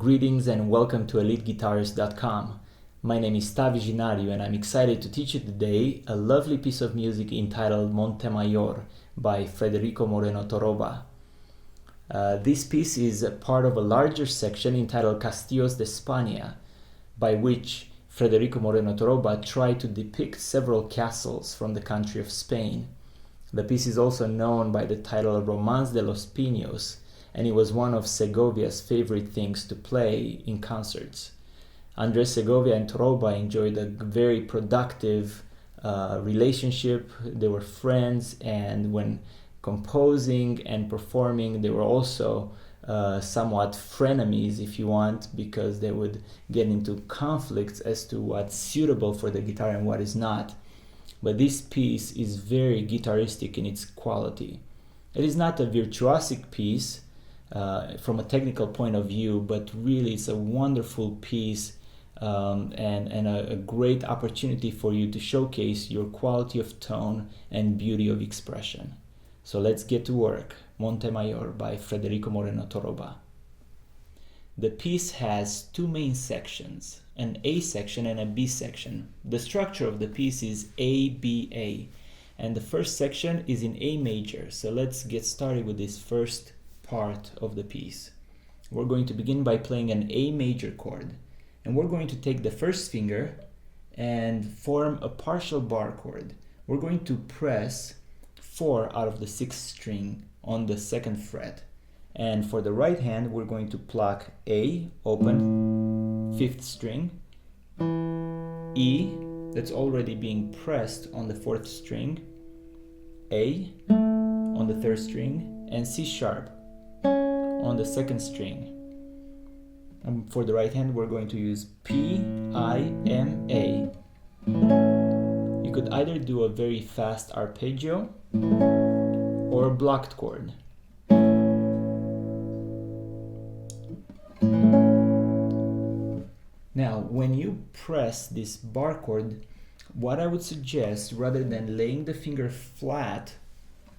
Greetings and welcome to EliteGuitarist.com. My name is Tavi Ginario and I'm excited to teach you today a lovely piece of music entitled Montemayor by Federico Moreno Torroba. This piece is part of a larger section entitled Castillos de España, by which Federico Moreno Torroba tried to depict several castles from the country of Spain. The piece is also known by the title Romance de los Pinos, and it was one of Segovia's favorite things to play in concerts. Andres Segovia and Torroba enjoyed a very productive relationship. They were friends, and when composing and performing, they were also somewhat frenemies, if you want, because they would get into conflicts as to what's suitable for the guitar and what is not. But this piece is very guitaristic in its quality. It is not a virtuosic piece from a technical point of view, but really it's a wonderful piece and a great opportunity for you to showcase your quality of tone and beauty of expression. So let's get to work. Montemayor by Federico Moreno Torroba. The piece has two main sections, an A section and a B section. The structure of the piece is A-B-A, and the first section is in A major. So let's get started with this first part of the piece. We're going to begin by playing an A major chord, and we're going to take the first finger and form a partial bar chord. We're going to press 4 out of the 6th string on the 2nd fret, and for the right hand we're going to pluck A, open, 5th string, E, that's already being pressed on the 4th string, A on the 3rd string, and C sharp on the 2nd string. And for the right hand we're going to use P, I, M, A. You could either do a very fast arpeggio or a blocked chord. Now, when you press this bar chord, what I would suggest, rather than laying the finger flat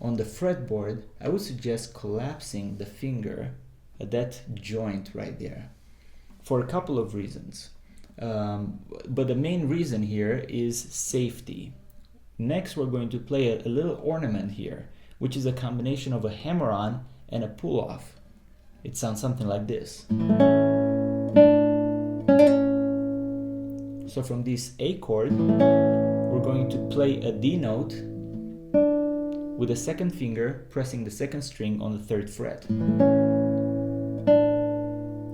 on the fretboard, I would suggest collapsing the finger at that joint right there, for a couple of reasons. But the main reason here is safety. Next, we're going to play a little ornament here, which is a combination of a hammer-on and a pull-off. It sounds something like this. So from this A chord, we're going to play a D note with the 2nd finger pressing the 2nd string on the 3rd fret.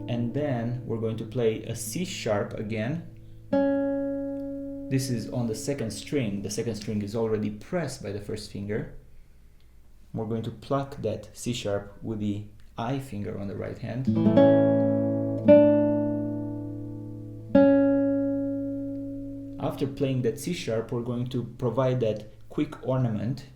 And then we're going to play a C sharp again. This is on the 2nd string. The 2nd string is already pressed by the 1st finger. We're going to pluck that C sharp with the I finger on the right hand. After playing that C sharp, we're going to provide that quick ornament,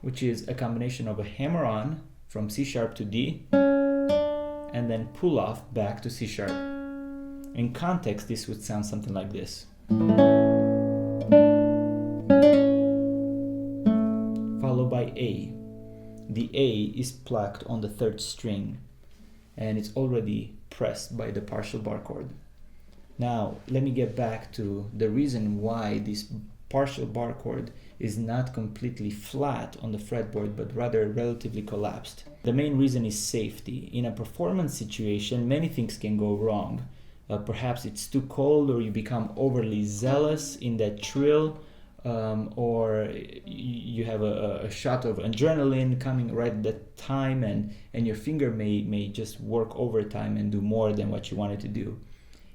which is a combination of a hammer-on from C sharp to D, and then pull off back to C sharp. In context, this would sound something like this. Followed by A. The A is plucked on the 3rd string, and it's already pressed by the partial bar chord. Now, let me get back to the reason why this partial bar chord is not completely flat on the fretboard, but rather relatively collapsed. The main reason is safety. In a performance situation, many things can go wrong. Perhaps it's too cold, or you become overly zealous in that trill, or you have a shot of adrenaline coming right at that time, and your finger may just work overtime and do more than what you wanted to do.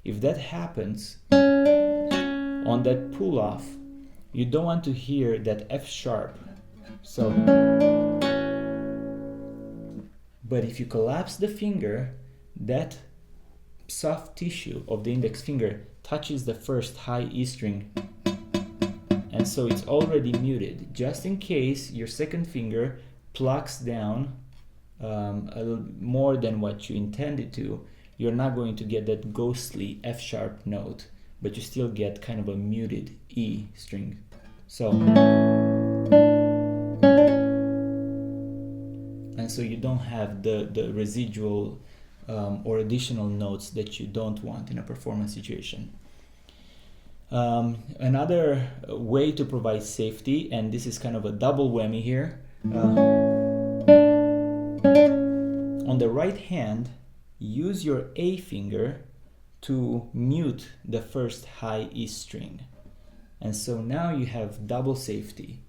If that happens on that pull-off, you don't want to hear that F sharp. So, but if you collapse the finger, that soft tissue of the index finger touches the 1st high E string, and so it's already muted. Just in case your 2nd finger plucks down a little more than what you intended to, you're not going to get that ghostly F sharp note, but you still get kind of a muted E string. So, and so you don't have the residual or additional notes that you don't want in a performance situation. Another way to provide safety, and this is kind of a double whammy here, on the right hand, use your A finger to mute the first high E string. And so now you have double safety.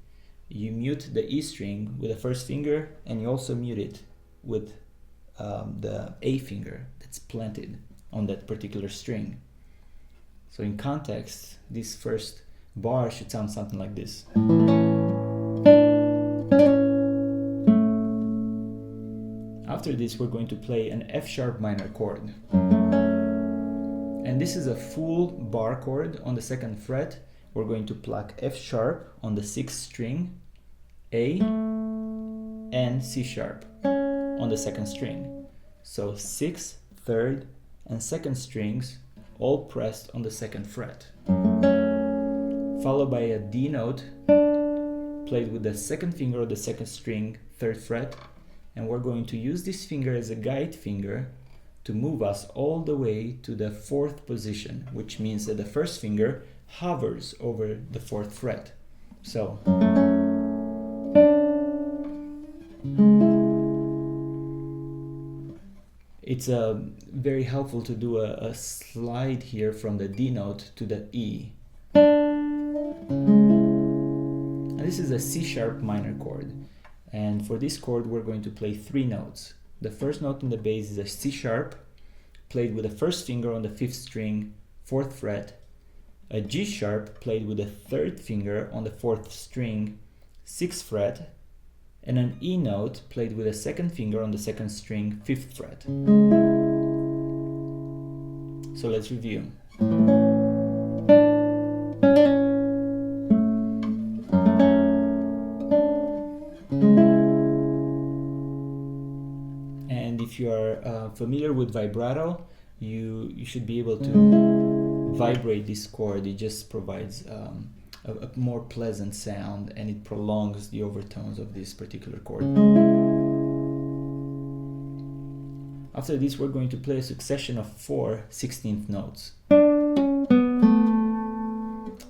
You mute the E string with the first finger, and you also mute it with the A finger that's planted on that particular string. So in context, this first bar should sound something like this. After this, we're going to play an F sharp minor chord. And this is a full bar chord on the 2nd fret. We're going to pluck F sharp on the 6th string, A, and C sharp on the 2nd string. So 6th, 3rd, and 2nd strings all pressed on the 2nd fret. Followed by a D note played with the 2nd finger of the 2nd string, 3rd fret, and we're going to use this finger as a guide finger to move us all the way to the 4th position, which means that the first finger hovers over the 4th fret. So it's very helpful to do a slide here from the D note to the E. And this is a C sharp minor chord. And for this chord, we're going to play 3 notes. The first note in the bass is a C sharp, played with the first finger on the 5th string, 4th fret, a G sharp, played with the 3rd finger on the 4th string, 6th fret, and an E note, played with the 2nd finger on the 2nd string, 5th fret. So let's review. If you are familiar with vibrato, you should be able to vibrate this chord. It just provides a more pleasant sound, and it prolongs the overtones of this particular chord. After this, we're going to play a succession of 4 16th notes.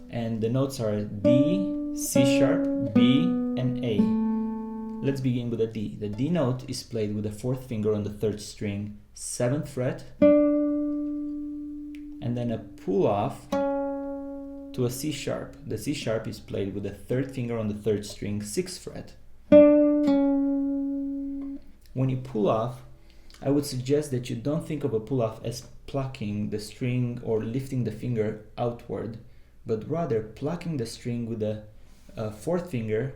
And the notes are D, C sharp, B, and A. Let's begin with a D. The D note is played with the 4th finger on the 3rd string, 7th fret, and then a pull off to a C sharp. The C sharp is played with the 3rd finger on the 3rd string, 6th fret. When you pull off, I would suggest that you don't think of a pull off as plucking the string or lifting the finger outward, but rather plucking the string with the 4th finger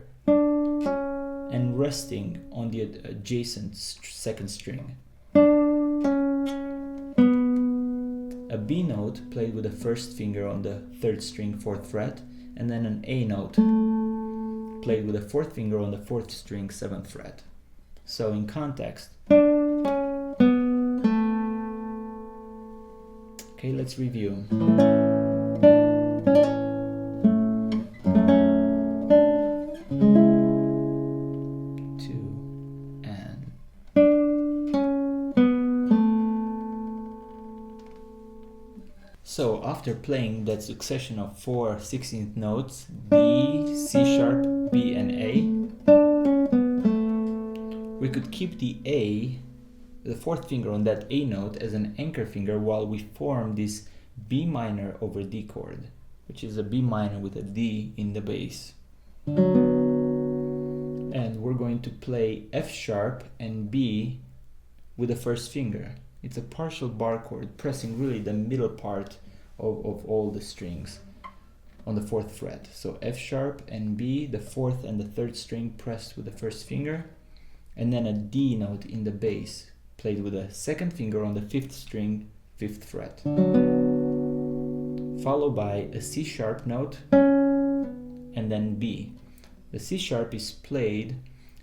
and resting on the adjacent 2nd string. A B note played with the 1st finger on the 3rd string, 4th fret, and then an A note played with the 4th finger on the 4th string, 7th fret. So in context. Okay, let's review. So after playing that succession of 4 16th notes, D, C sharp, B, and A, we could keep the A, the 4th finger on that A note, as an anchor finger while we form this B minor over D chord, which is a B minor with a D in the bass. And we're going to play F sharp and B with the 1st finger. It's a partial bar chord, pressing really the middle part of all the strings on the 4th fret. So F sharp and B, the 4th and the 3rd string pressed with the 1st finger, and then a D note in the bass, played with the 2nd finger on the 5th string, 5th fret. Followed by a C sharp note, and then B. The C sharp is played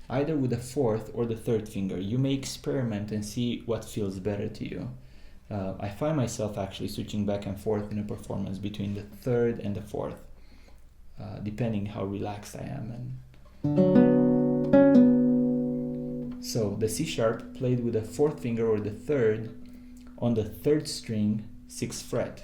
either with the 4th or the 3rd finger. You may experiment and see what feels better to you. I find myself actually switching back and forth in a performance between the 3rd and the 4th, depending how relaxed I am. And So the C sharp played with the fourth finger or the third on the third string, 6th fret.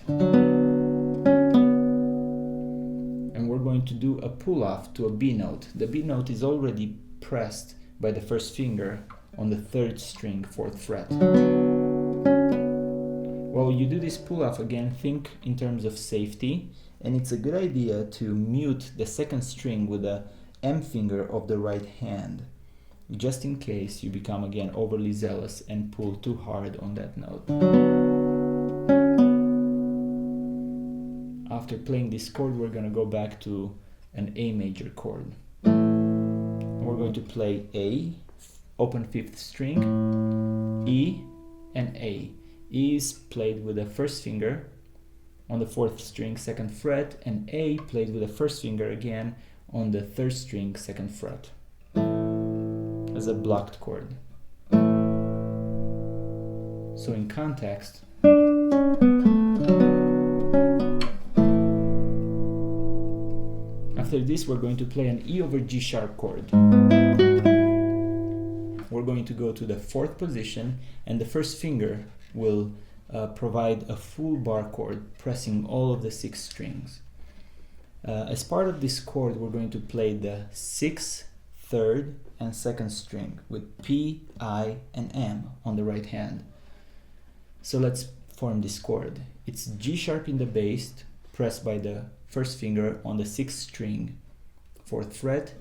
And we're going to do a pull off to a B note. The B note is already pressed by the first finger on the third string, 4th fret. While you do this pull off, again, think in terms of safety, and it's a good idea to mute the second string with the M finger of the right hand, just in case you become again overly zealous and pull too hard on that note. After playing this chord, we're going to go back to an A major chord. We're going to play A, open 5th string, E, and A. E is played with the first finger on the 4th string, 2nd fret, and A played with the first finger again on the 3rd string, 2nd fret, as a blocked chord. So in context, after this we're going to play an E over G sharp chord. We're going to go to the 4th position, and the first finger will provide a full bar chord, pressing all of the 6 strings. As part of this chord, we're going to play the 6th, 3rd, and 2nd string with P, I, and M on the right hand. So let's form this chord. It's G sharp in the bass, pressed by the first finger on the 6th string, 4th fret,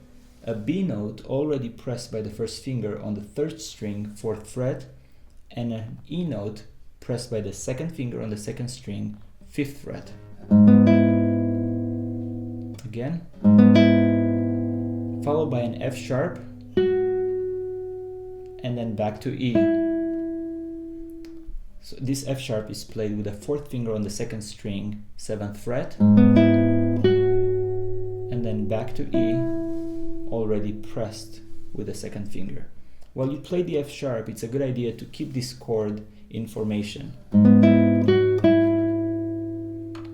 a B note already pressed by the first finger on the 3rd string, 4th fret, and an E note pressed by the second finger on the 2nd string, 5th fret. Again, followed by an F sharp, and then back to E. So this F sharp is played with the 4th finger on the 2nd string, 7th fret, and then back to E, already pressed with the 2nd finger. While you play the F sharp, it's a good idea to keep this chord in formation.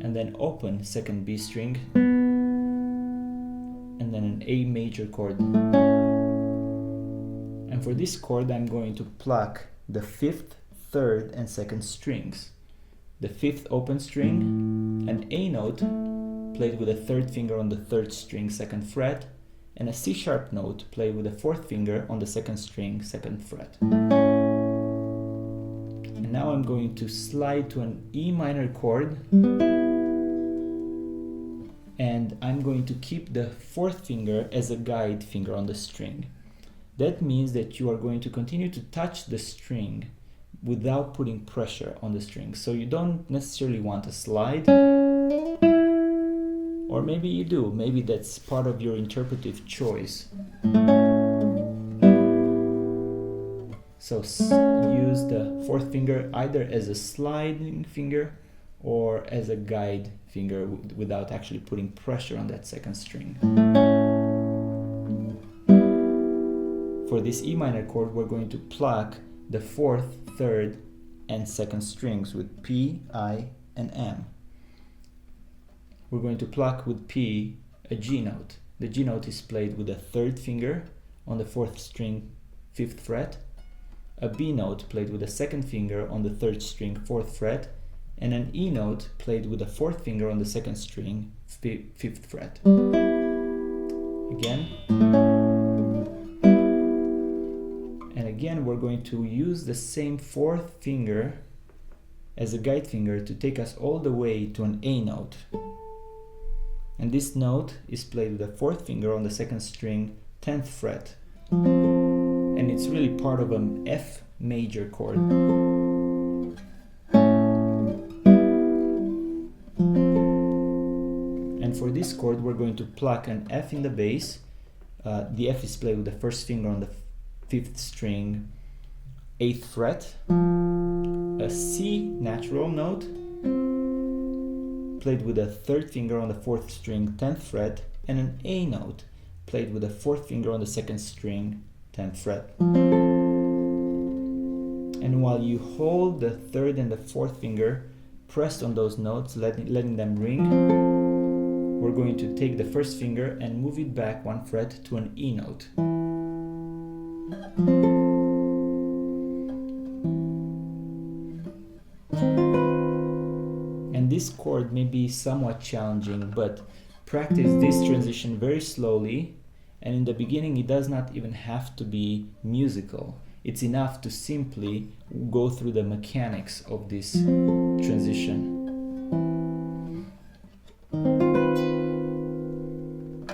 And then open 2nd B string, and then an A major chord. And for this chord, I'm going to pluck the 5th, 3rd, and 2nd strings. The 5th open string, an A note played with the 3rd finger on the 3rd string, 2nd fret, and a C sharp note played with the 4th finger on the 2nd string, 2nd fret. And now I'm going to slide to an E minor chord, and I'm going to keep the 4th finger as a guide finger on the string. That means that you are going to continue to touch the string without putting pressure on the string. So you don't necessarily want to slide, or maybe you do. Maybe that's part of your interpretive choice. So use the 4th finger either as a sliding finger or as a guide finger without actually putting pressure on that 2nd string. For this E minor chord, we're going to pluck the 4th, 3rd, and 2nd strings with P, I, and M. We're going to pluck with P a G note. The G note is played with the 3rd finger on the 4th string, 5th fret, a B note played with the 2nd finger on the 3rd string, 4th fret, and an E note played with the 4th finger on the 2nd string, 5th fret. Again. And again, we're going to use the same 4th finger as a guide finger to take us all the way to an A note. And this note is played with the 4th finger on the 2nd string, 10th fret. And it's really part of an F major chord. And for this chord, we're going to pluck an F in the bass. The F is played with the 1st finger on the 5th string, 8th fret. A C natural note played with the 3rd finger on the 4th string, 10th fret, and an A note played with the 4th finger on the 2nd string, 10th fret. And while you hold the 3rd and the 4th finger pressed on those notes, letting them ring, we're going to take the 1st finger and move it back 1 fret to an E note. And this chord may be somewhat challenging, but practice this transition very slowly, and in the beginning it does not even have to be musical. It's enough to simply go through the mechanics of this transition.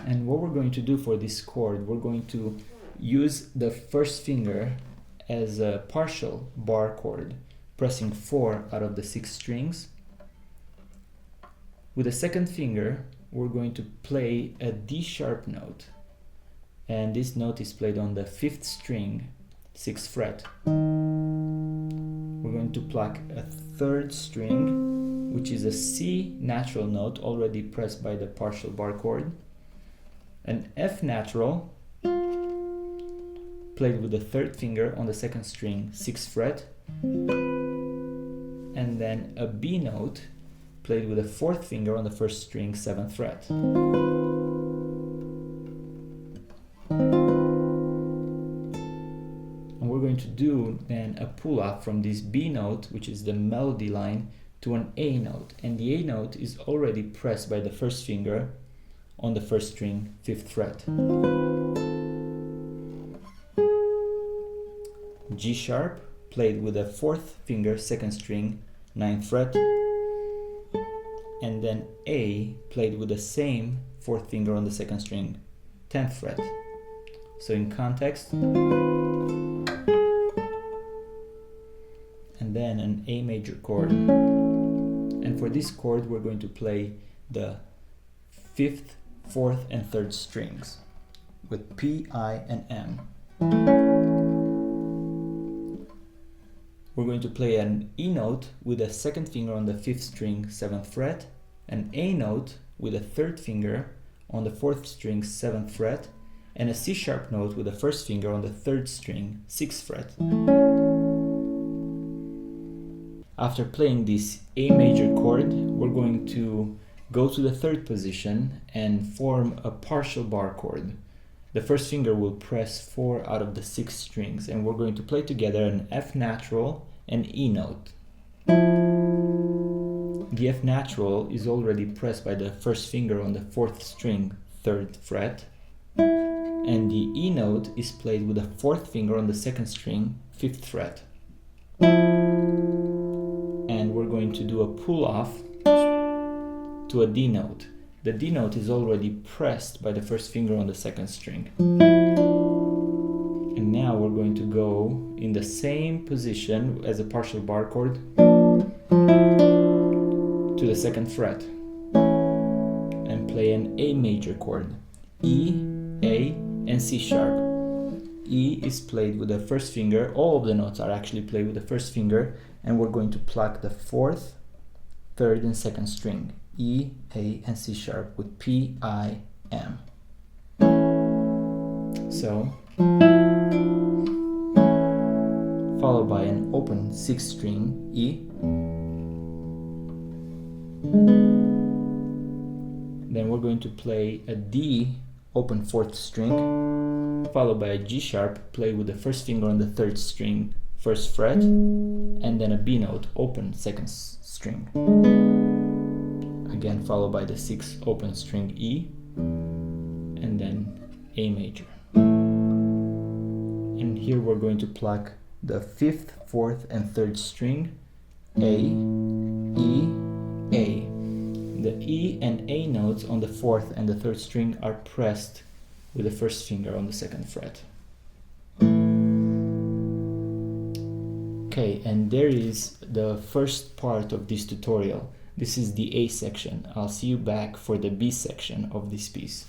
And what we're going to do for this chord, we're going to use the first finger as a partial bar chord, pressing 4 out of the 6 strings. With the second finger, we're going to play a D sharp note, and this note is played on the 5th string, 6th fret. We're going to pluck a 3rd string, which is a C natural note already pressed by the partial bar chord, an F natural played with the 3rd finger on the 2nd string, 6th fret, and then a B note played with the 4th finger on the 1st string, 7th fret. And we're going to do then a pull-up from this B note, which is the melody line, to an A note. And the A note is already pressed by the 1st finger on the 1st string, 5th fret. G sharp played with the 4th finger, 2nd string, 9th fret, and then A played with the same 4th finger on the 2nd string, 10th fret. So in context, and then an A major chord. And for this chord we're going to play the 5th, 4th and 3rd strings with P, I and M. We're going to play an E note with the 2nd finger on the 5th string, 7th fret, an A note with the 3rd finger on the 4th string, 7th fret, and a C sharp note with the 1st finger on the 3rd string, 6th fret. After playing this A major chord, we're going to go to the 3rd position and form a partial bar chord. The 1st finger will press 4 out of the 6 strings, and we're going to play together an F natural and E note. The F natural is already pressed by the 1st finger on the 4th string, 3rd fret, and the E note is played with the 4th finger on the 2nd string, 5th fret. And we're going to do a pull off to a D note. The D note is already pressed by the 1st finger on the 2nd string. And now we're going to go in the same position as a partial bar chord to the 2nd fret and play an A major chord. E, A and C sharp. E is played with the 1st finger. All of the notes are actually played with the 1st finger, and we're going to pluck the 4th, 3rd and 2nd string. E, A and C sharp with P, I, M. So, followed by an open 6th string, E. Then we're going to play a D open 4th string, followed by a G sharp played with the 1st finger on the 3rd string, 1st fret, and then a B note open 2nd string. Again followed by the 6th open string E, and then A major. And here we're going to pluck the 5th, 4th and 3rd string, A, E, A. The E and A notes on the 4th and the 3rd string are pressed with the 1st finger on the 2nd fret. Okay, and there is the first part of this tutorial. This is the A section. I'll see you back for the B section of this piece.